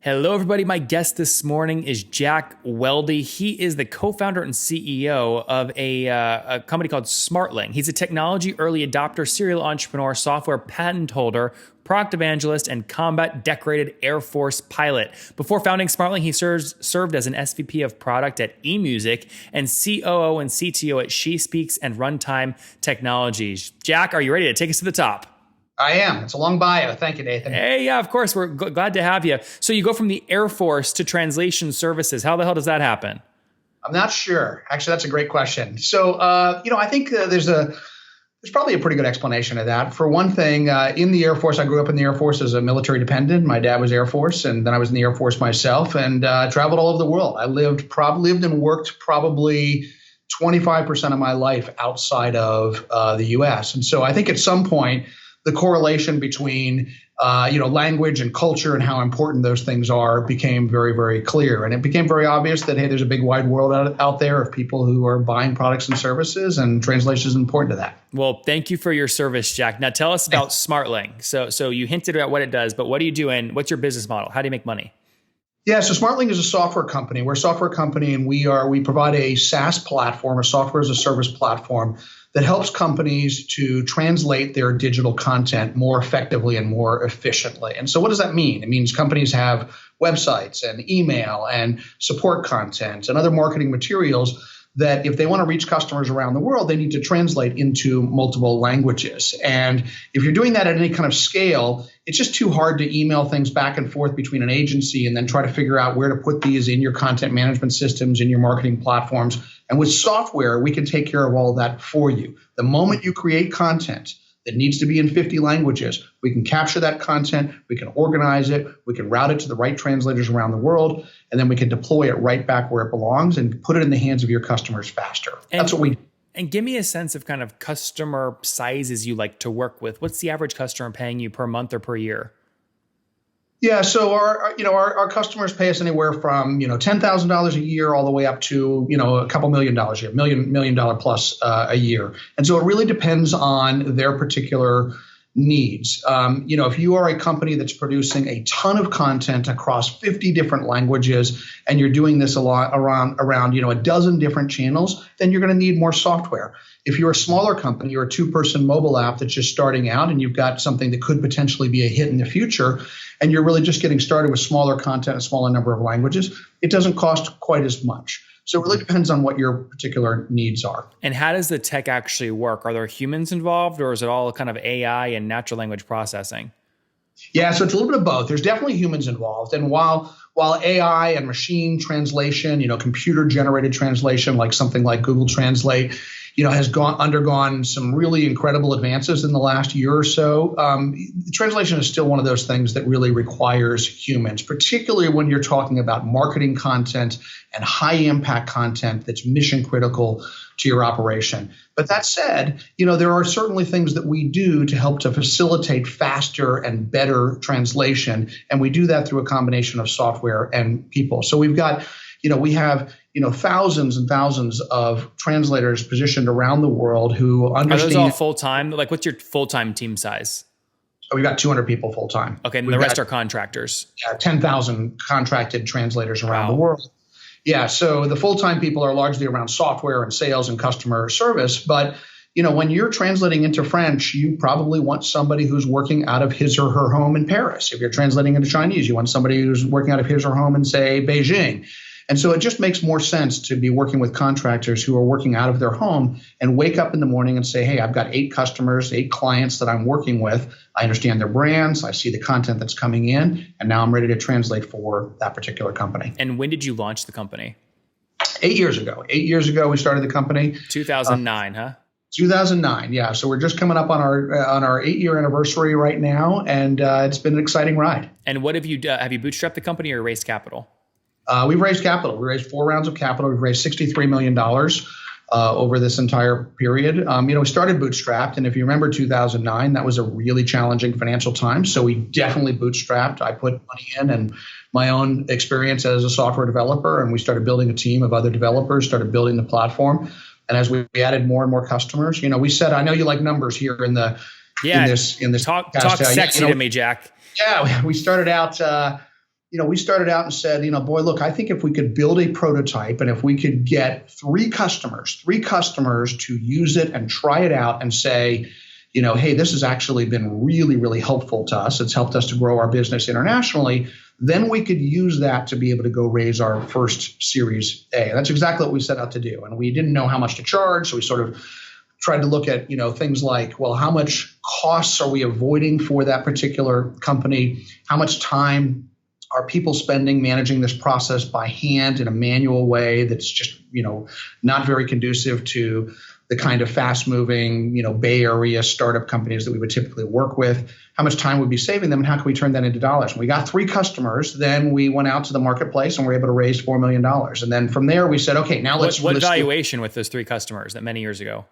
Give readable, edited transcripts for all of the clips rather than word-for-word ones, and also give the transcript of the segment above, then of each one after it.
Hello, everybody. My guest this morning is Jack Welde. He is the co-founder and CEO of a company called Smartling. He's a technology early adopter, serial entrepreneur, software patent holder, product evangelist, and combat decorated Air Force pilot. Before founding Smartling, he served as an SVP of Product at eMusic and COO and CTO at SheSpeaks and RunTime Technologies. Jack, are you ready to take us to the top? I am. It's a long bio. Thank you, Nathan. Hey, yeah, of course. We're glad to have you. So you go from the Air Force to translation services. How the hell does that happen? I'm not sure. Actually, that's a great question. So, I think there's probably a pretty good explanation of that. For one thing, in the Air Force, I grew up in the Air Force as a military dependent. My dad was Air Force, and then I was in the Air Force myself and traveled all over the world. I lived and worked probably 25% of my life outside of the U.S. And so I think at some point, the correlation between, language and culture and how important those things are became very, very clear. And it became very obvious that, hey, there's a big wide world out there of people who are buying products and services, and translation is important to that. Well, thank you for your service, Jack. Now tell us about Smartling. So you hinted at what it does, but what do you do and what's your business model? How do you make money? Yeah, so Smartling is a software company. We're a software company, and we provide a SaaS platform, a software as a service platform that helps companies to translate their digital content more effectively and more efficiently. And so what does that mean? It means companies have websites and email and support content and other marketing materials that if they want to reach customers around the world, they need to translate into multiple languages. And if you're doing that at any kind of scale, it's just too hard to email things back and forth between an agency and then try to figure out where to put these in your content management systems, in your marketing platforms. And with software, we can take care of all of that for you. The moment you create content that needs to be in 50 languages, we can capture that content, we can organize it, we can route it to the right translators around the world, and then we can deploy it right back where it belongs and put it in the hands of your customers faster. That's what we do. And give me a sense of kind of customer sizes you like to work with. What's the average customer paying you per month or per year? Yeah, so our customers pay us anywhere from $10,000 a year all the way up to a couple $1 million a year, million dollar plus a year, and so it really depends on their particular needs. If you are a company that's producing a ton of content across 50 different languages and you're doing this a lot around a dozen different channels, then you're going to need more software. If you're a smaller company or a two-person mobile app that's just starting out and you've got something that could potentially be a hit in the future, and you're really just getting started with smaller content, a smaller number of languages, it doesn't cost quite as much. So it really depends on what your particular needs are. And how does the tech actually work? Are there humans involved, or is it all kind of AI and natural language processing? Yeah, so it's a little bit of both. There's definitely humans involved. And while AI and machine translation, computer-generated translation, like something like Google Translate, has undergone some really incredible advances in the last year or so, translation is still one of those things that really requires humans, particularly when you're talking about marketing content and high-impact content that's mission-critical to your operation. But that said, there are certainly things that we do to help to facilitate faster and better translation, and we do that through a combination of software and people. So we have thousands and thousands of translators positioned around the world who understand. Are those all full-time? Like, what's your full-time team size? We've got 200 people full-time. Okay, and the rest are contractors. Yeah, 10,000 contracted translators around the world. Yeah, so the full-time people are largely around software and sales and customer service. But, when you're translating into French, you probably want somebody who's working out of his or her home in Paris. If you're translating into Chinese, you want somebody who's working out of his or her home in, say, Beijing. And so it just makes more sense to be working with contractors who are working out of their home and wake up in the morning and say, hey, I've got 8 customers, 8 clients that I'm working with. I understand their brands. I see the content that's coming in, and now I'm ready to translate for that particular company. And when did you launch the company? 8 years ago. 8 years ago, we started the company. 2009, huh? 2009, yeah. So we're just coming up on our 8-year anniversary right now, and it's been an exciting ride. And what have you bootstrapped the company or raised capital? We've raised capital. We raised 4 rounds of capital. We've raised $63 million over this entire period. We started Bootstrapped, and if you remember 2009, that was a really challenging financial time. So we definitely bootstrapped. I put money in and my own experience as a software developer, and we started building a team of other developers, started building the platform. And as we added more and more customers, we said, I know you like numbers here in this talk sexy to me, Jack. Yeah, we started out. we started out and said, boy, look, I think if we could build a prototype and if we could get three customers to use it and try it out and say, hey, this has actually been really, really helpful to us. It's helped us to grow our business internationally. Then we could use that to be able to go raise our first Series A. And that's exactly what we set out to do. And we didn't know how much to charge, so we sort of tried to look at, things like, well, how much costs are we avoiding for that particular company? How much time are people spending managing this process by hand in a manual way that's just, not very conducive to the kind of fast-moving, Bay Area startup companies that we would typically work with? How much time would be saving them, and how can we turn that into dollars? When we got three customers, then we went out to the marketplace and were able to raise $4 million. And then from there, we said, okay, now let's— What valuation with those three customers that many years ago?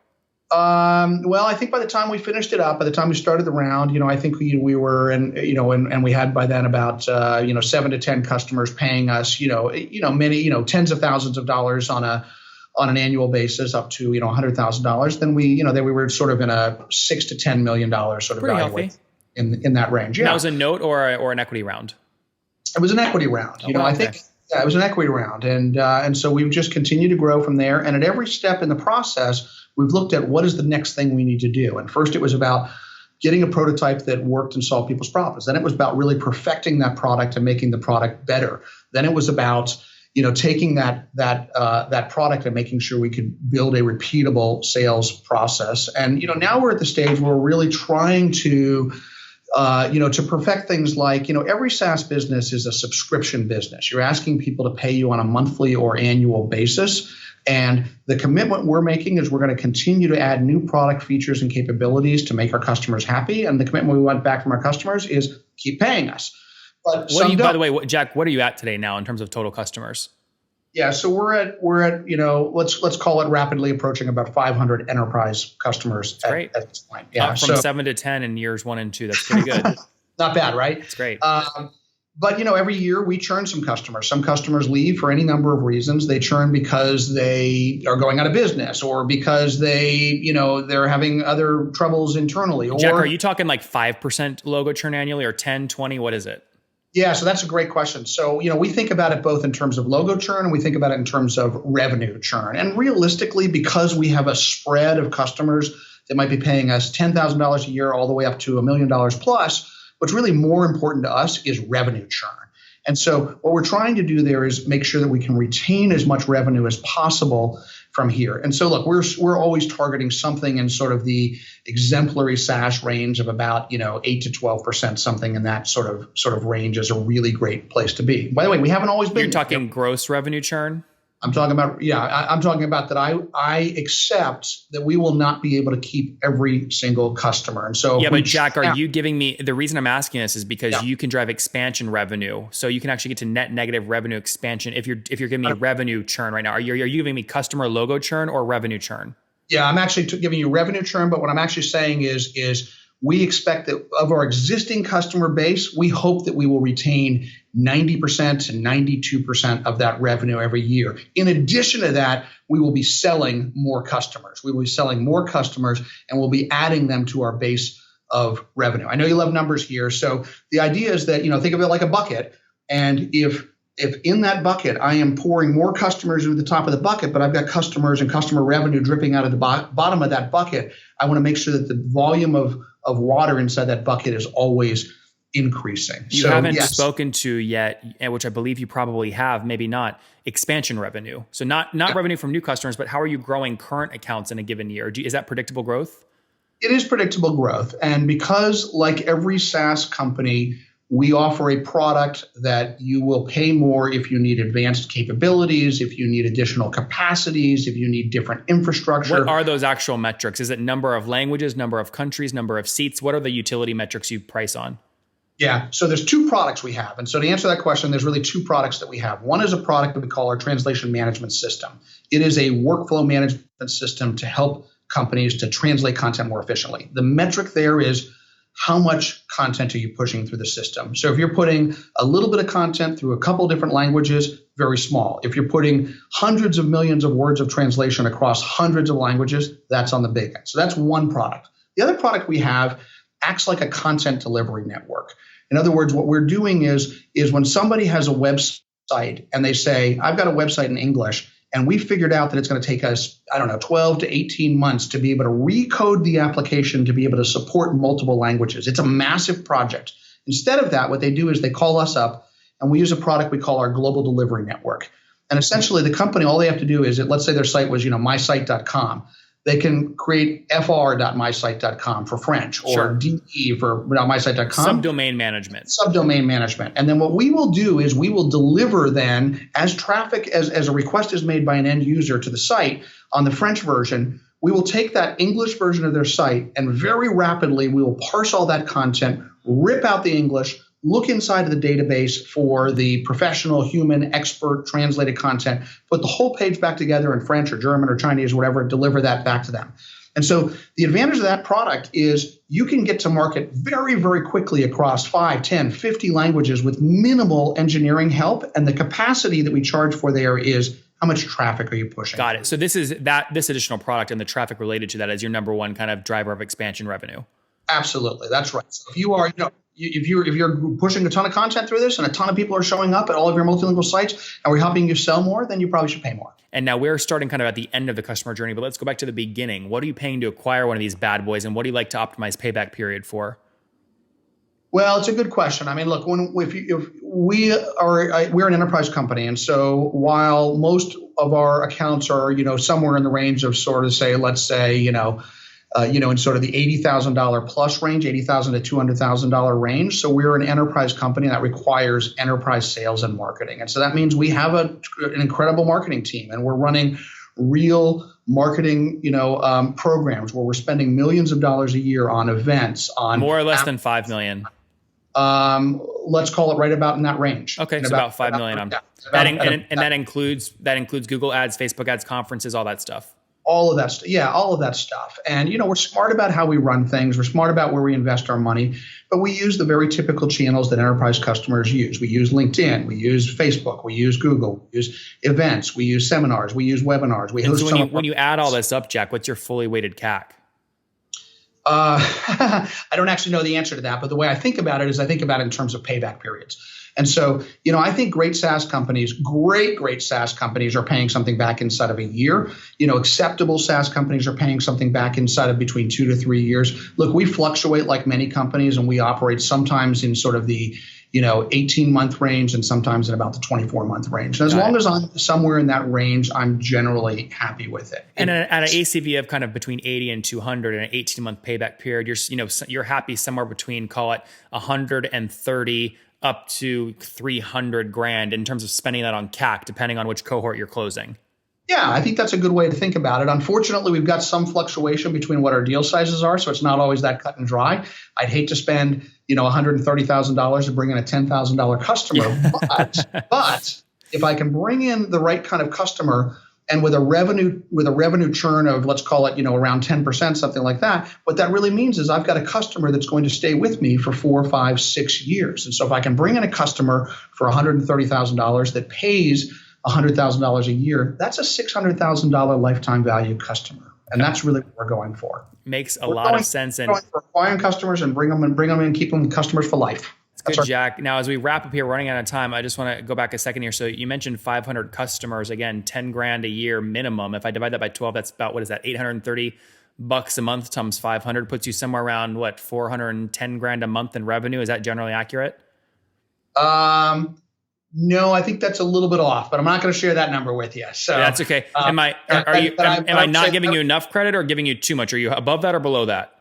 Well, I think by the time we finished it up, by the time we started the round, I think we were, and we had by then about 7 to 10 customers paying us, many, tens of thousands of dollars on an annual basis, up to $100,000. Then we were sort of in a $6 to $10 million sort of pretty value healthy in that range. Yeah, and that was a note or an equity round. It was an equity round. I think. Yeah, it was an equity round, and so we've just continued to grow from there. And at every step in the process, we've looked at what is the next thing we need to do. And first, it was about getting a prototype that worked and solved people's problems. Then it was about really perfecting that product and making the product better. Then it was about taking that product and making sure we could build a repeatable sales process. And now we're at the stage where we're really trying to perfect things like, every SaaS business is a subscription business. You're asking people to pay you on a monthly or annual basis. And the commitment we're making is we're going to continue to add new product features and capabilities to make our customers happy. And the commitment we want back from our customers is keep paying us. But by the way, Jack, what are you at today now in terms of total customers? Yeah, so we're at let's call it rapidly approaching about 500 enterprise customers at this point. Yeah, up from 7 to 10 in years 1 and 2. That's pretty good. Not bad, right? It's great. But every year we churn some customers. Some customers leave for any number of reasons. They churn because they are going out of business, or because they're having other troubles internally. Jack, are you talking like 5% logo churn annually, or 10, 20? What is it? Yeah, so that's a great question. So, we think about it both in terms of logo churn and we think about it in terms of revenue churn. And realistically, because we have a spread of customers that might be paying us $10,000 a year all the way up to $1 million plus, what's really more important to us is revenue churn. And so what we're trying to do there is make sure that we can retain as much revenue as possible from here. And so look, we're always targeting something in sort of the exemplary SaaS range of about 8 to 12%. Something in that sort of range is a really great place to be. By the way, we haven't always been. You're talking gross revenue churn? I'm talking about, I'm talking about that I accept that we will not be able to keep every single customer. And so, but Jack, are you giving me, the reason I'm asking this is because you can drive expansion revenue. So you can actually get to net negative revenue expansion if you're giving me revenue churn right now. Are you giving me customer logo churn or revenue churn? Yeah, I'm actually giving you revenue churn, but what I'm actually saying is we expect that of our existing customer base, we hope that we will retain 90% to 92% of that revenue every year. In addition to that, we will be selling more customers. We will be selling more customers, and we'll be adding them to our base of revenue. I know you love numbers here. So the idea is that, think of it like a bucket. And if in that bucket, I am pouring more customers into the top of the bucket, but I've got customers and customer revenue dripping out of the bottom of that bucket, I want to make sure that the volume of water inside that bucket is always increasing. You haven't spoken to yet, which I believe you probably have, maybe not, expansion revenue. So not revenue from new customers, but how are you growing current accounts in a given year? Is that predictable growth? It is predictable growth. And because like every SaaS company, we offer a product that you will pay more if you need advanced capabilities, if you need additional capacities, if you need different infrastructure. What are those actual metrics? Is it number of languages, number of countries, number of seats? What are the utility metrics you price on? Yeah, so there's two products we have. And so to answer that question, there's really two products that we have. One is a product that we call our translation management system. It is a workflow management system to help companies to translate content more efficiently. The metric there is how much content are you pushing through the system? So if you're putting a little bit of content through a couple different languages, very small. If you're putting hundreds of millions of words of translation across hundreds of languages, that's on the big end. So that's one product. The other product we have acts like a content delivery network. In other words, what we're doing is when somebody has a website and they say, I've got a website in English, and we figured out that it's going to take us, 12 to 18 months to be able to recode the application to be able to support multiple languages. It's a massive project. Instead of that, what they do is they call us up, and we use a product we call our global delivery network. And essentially, the company, all they have to do is, let's say their site was, mysite.com. They can create fr.mysite.com for French, or de for mysite.com. Subdomain management. Subdomain management. And then what we will do is we will deliver then, as traffic, as a request is made by an end user to the site on the French version, we will take that English version of their site, and very rapidly we will parse all that content, rip out the English, look inside of the database for the professional, human, expert translated content, put the whole page back together in French or German or Chinese or whatever, deliver that back to them. And so the advantage of that product is you can get to market very, very quickly across 5, 10, 50 languages with minimal engineering help. And the capacity that we charge for there is how much traffic are you pushing? Got it. So this additional product and the traffic related to that is your number one kind of driver of expansion revenue. Absolutely. That's right. So if you are, if you're pushing a ton of content through this and a ton of people are showing up at all of your multilingual sites and we're helping you sell more, then you probably should pay more. And now we're starting kind of at the end of the customer journey, but let's go back to the beginning. What are you paying to acquire one of these bad boys, and what do you like to optimize payback period for? Well, it's a good question. I mean, look, we're an enterprise company, and so while most of our accounts are, somewhere in the range of sort of let's say, in sort of the $80,000 plus range, $80,000 to $200,000 range. So we're an enterprise company that requires enterprise sales and marketing. And so that means we have an incredible marketing team, and we're running real marketing, programs where we're spending millions of dollars a year on events, on more or less than 5 million. Let's call it right about in that range. Okay, it's about 5 million. That includes Google ads, Facebook ads, conferences, all that stuff. All of that stuff. Yeah, all of that stuff. And, we're smart about how we run things. We're smart about where we invest our money. But we use the very typical channels that enterprise customers use. We use LinkedIn. We use Facebook. We use Google. We use events. We use seminars. We use webinars. So when you add all this up, Jack, what's your fully weighted CAC? I don't actually know the answer to that. But the way I think about it is I think about it in terms of payback periods. And so, I think great SaaS companies are paying something back inside of a year. Acceptable SaaS companies are paying something back inside of between 2 to 3 years. Look, we fluctuate like many companies, and we operate sometimes in sort of the 18-month range and sometimes in about the 24-month range. And as long as I'm somewhere in that range, I'm generally happy with it. And at an ACV of kind of between 80 and 200 and an 18-month payback period, you're happy somewhere between, call it 130 up to 300 grand in terms of spending that on CAC, depending on which cohort you're closing. Yeah, I think that's a good way to think about it. Unfortunately, we've got some fluctuation between what our deal sizes are, so it's not always that cut and dry. I'd hate to spend, $130,000 to bring in a $10,000 customer, but if I can bring in the right kind of customer and with a revenue churn of, let's call it, around 10%, something like that, what that really means is I've got a customer that's going to stay with me for 4, 5, 6 years. And so if I can bring in a customer for $130,000 that pays $100,000 a year, that's a $600,000 lifetime value customer. And that's really what we're going for. Makes a lot of sense. We're going for acquiring customers and bring them in, keep them customers for life. Good, Jack. Now, as we wrap up here, running out of time, I just want to go back a second here. So you mentioned 500 customers, again, 10 grand a year minimum. If I divide that by 12, that's about, what is that? $830 a month times 500 puts you somewhere around 410 grand a month in revenue. Is that generally accurate? No, I think that's a little bit off, but I'm not going to share that number with you. So yeah, that's okay. Am I not giving you enough credit or giving you too much? Are you above that or below that?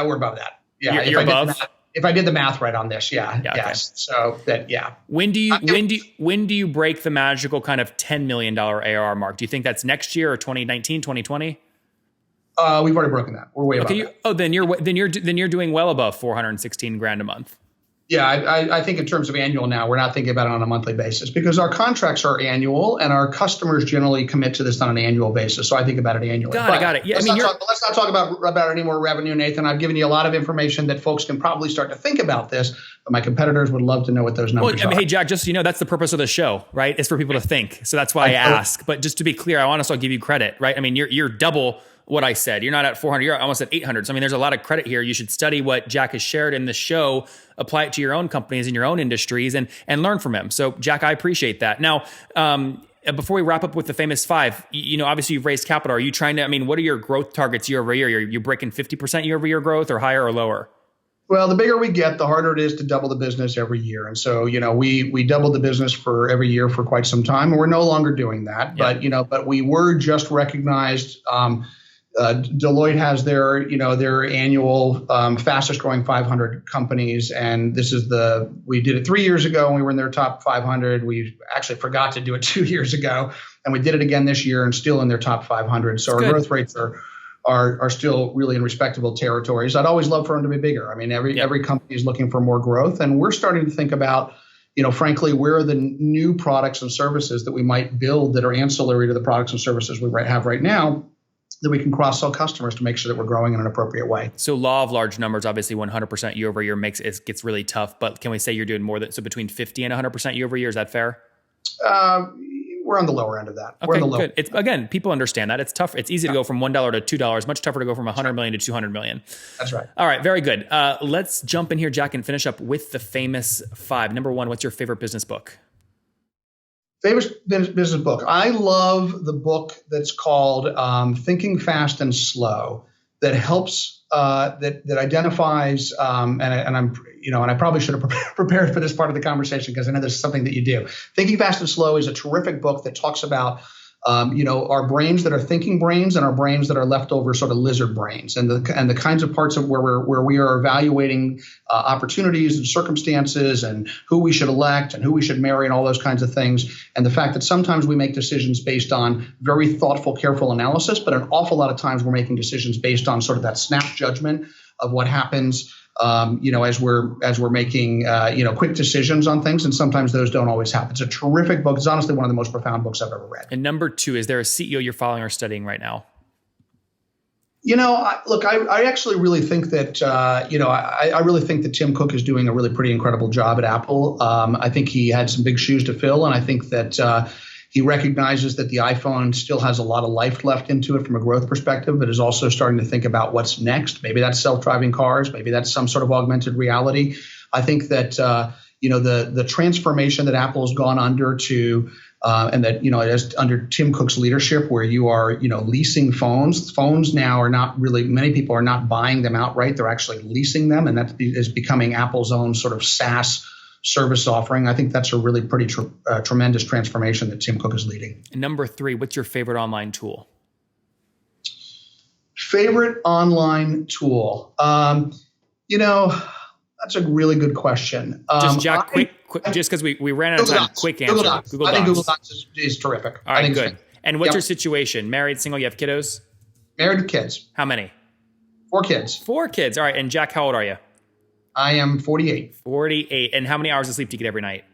We're above that. Yeah. You're above? If I did the math right on this, yeah. Okay. Yes. So that, yeah. When do you break the magical kind of $10 million ARR mark? Do you think that's next year or 2019, 2020? We've already broken that. We're way above that. Then you're doing well above 416 grand a month. Yeah, I think in terms of annual now, we're not thinking about it on a monthly basis because our contracts are annual and our customers generally commit to this on an annual basis. So I think about it annually. Got it. Yeah, let's not talk about any more revenue, Nathan. I've given you a lot of information that folks can probably start to think about this, but my competitors would love to know what those numbers are. Hey, Jack, just so you know, that's the purpose of the show, right? It's for people to think. So that's why I ask. But just to be clear, I want to also give you credit, right? I mean, you're double what I said. You're not at 400, you're almost at 800. So, I mean, there's a lot of credit here. You should study what Jack has shared in the show, apply it to your own companies and your own industries and learn from him. So Jack, I appreciate that. Now, before we wrap up with the famous five, obviously you've raised capital. Are you trying to, what are your growth targets year over year? You breaking 50% year over year growth or higher or lower? Well, the bigger we get, the harder it is to double the business every year. And so, we doubled the business for every year for quite some time, and we're no longer doing that. Yeah. But we were just recognized. Deloitte has their annual fastest growing 500 companies, and we did it 3 years ago, and we were in their top 500. We actually forgot to do it 2 years ago, and we did it again this year, and still in their top 500. So our growth rates are still really in respectable territories. I'd always love for them to be bigger. Every company is looking for more growth, and we're starting to think about, frankly, where are the new products and services that we might build that are ancillary to the products and services we have right now that we can cross-sell customers to make sure that we're growing in an appropriate way. So law of large numbers, obviously 100% year over year gets really tough, but can we say you're doing more than, so between 50 and 100% year over year, is that fair? We're on the lower end of that. Okay, good. It's, again, people understand that. It's tough. It's easy to go from $1 to $2, much tougher to go from 100 million to 200 million. That's right. All right, very good. Let's jump in here, Jack, and finish up with the famous five. Number one, what's your favorite business book? Favorite business book. I love the book that's called Thinking Fast and Slow, that helps that identifies and I probably should have prepared for this part of the conversation because I know this is something that you do. Thinking Fast and Slow is a terrific book that talks about our brains that are thinking brains and our brains that are leftover sort of lizard brains, and the kinds of parts of where we are evaluating opportunities and circumstances and who we should elect and who we should marry and all those kinds of things, and the fact that sometimes we make decisions based on very thoughtful, careful analysis, but an awful lot of times we're making decisions based on sort of that snap judgment of what happens as we're making quick decisions on things, and sometimes those don't always happen. It's a terrific book. It's honestly one of the most profound books I've ever read. And number two, is there a CEO you're following or studying right now? I actually really think that I really think that Tim Cook is doing a really pretty incredible job at Apple. I think he had some big shoes to fill, and I think that he recognizes that the iPhone still has a lot of life left into it from a growth perspective, but is also starting to think about what's next. Maybe that's self-driving cars. Maybe that's some sort of augmented reality. I think that the transformation that Apple has gone under to and that as under Tim Cook's leadership, where you are leasing phones. Phones now are not really, many people are not buying them outright. They're actually leasing them, and that is becoming Apple's own sort of SaaS service offering. I think that's a really pretty tremendous transformation that Tim Cook is leading. And number three, what's your favorite online tool? Favorite online tool? That's a really good question. Just Jack, quick, just because we ran out of time, quick answer. Google Docs. I think Google Docs is terrific. All right, good. And what's your situation? Married, single, you have kiddos? Married with kids. How many? 4 kids. 4 kids. All right. And Jack, how old are you? I am 48. 48. And how many hours of sleep do you get every night?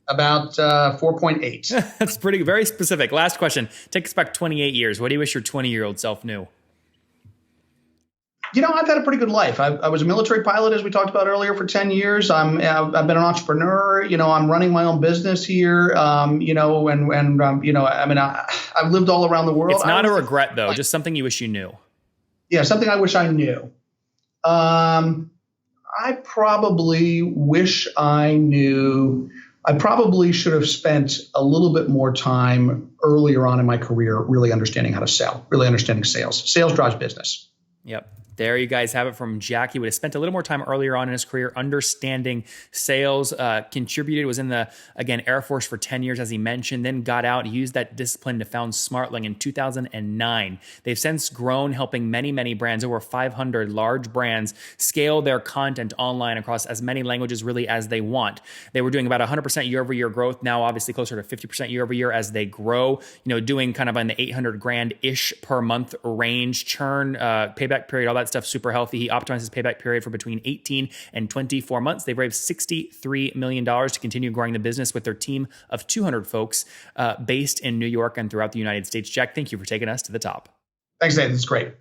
About 4.8. That's very specific. Last question. Take us back 28 years. What do you wish your 20-year-old self knew? I've had a pretty good life. I was a military pilot, as we talked about earlier, for 10 years. I've been an entrepreneur. I'm running my own business here. I've lived all around the world. It's not a regret, though. Just something you wish you knew. Yeah, something I wish I knew. I probably wish I knew. I probably should have spent a little bit more time earlier on in my career really understanding how to sell, really understanding sales. Sales drives business. Yep. There you guys have it from Jack. He would have spent a little more time earlier on in his career understanding sales, contributed, was in the, again, Air Force for 10 years, as he mentioned, then got out, used that discipline to found Smartling in 2009. They've since grown, helping many, many brands, over 500 large brands, scale their content online across as many languages really as they want. They were doing about 100% year-over-year growth, now obviously closer to 50% year-over-year as they grow, doing kind of in the 800 grand-ish per month range, churn, payback period, all that stuff super healthy. He optimizes payback period for between 18 and 24 months. They've raised $63 million to continue growing the business with their team of 200 folks based in New York and throughout the United States. Jack, thank you for taking us to the top. Thanks, Nathan. It's great.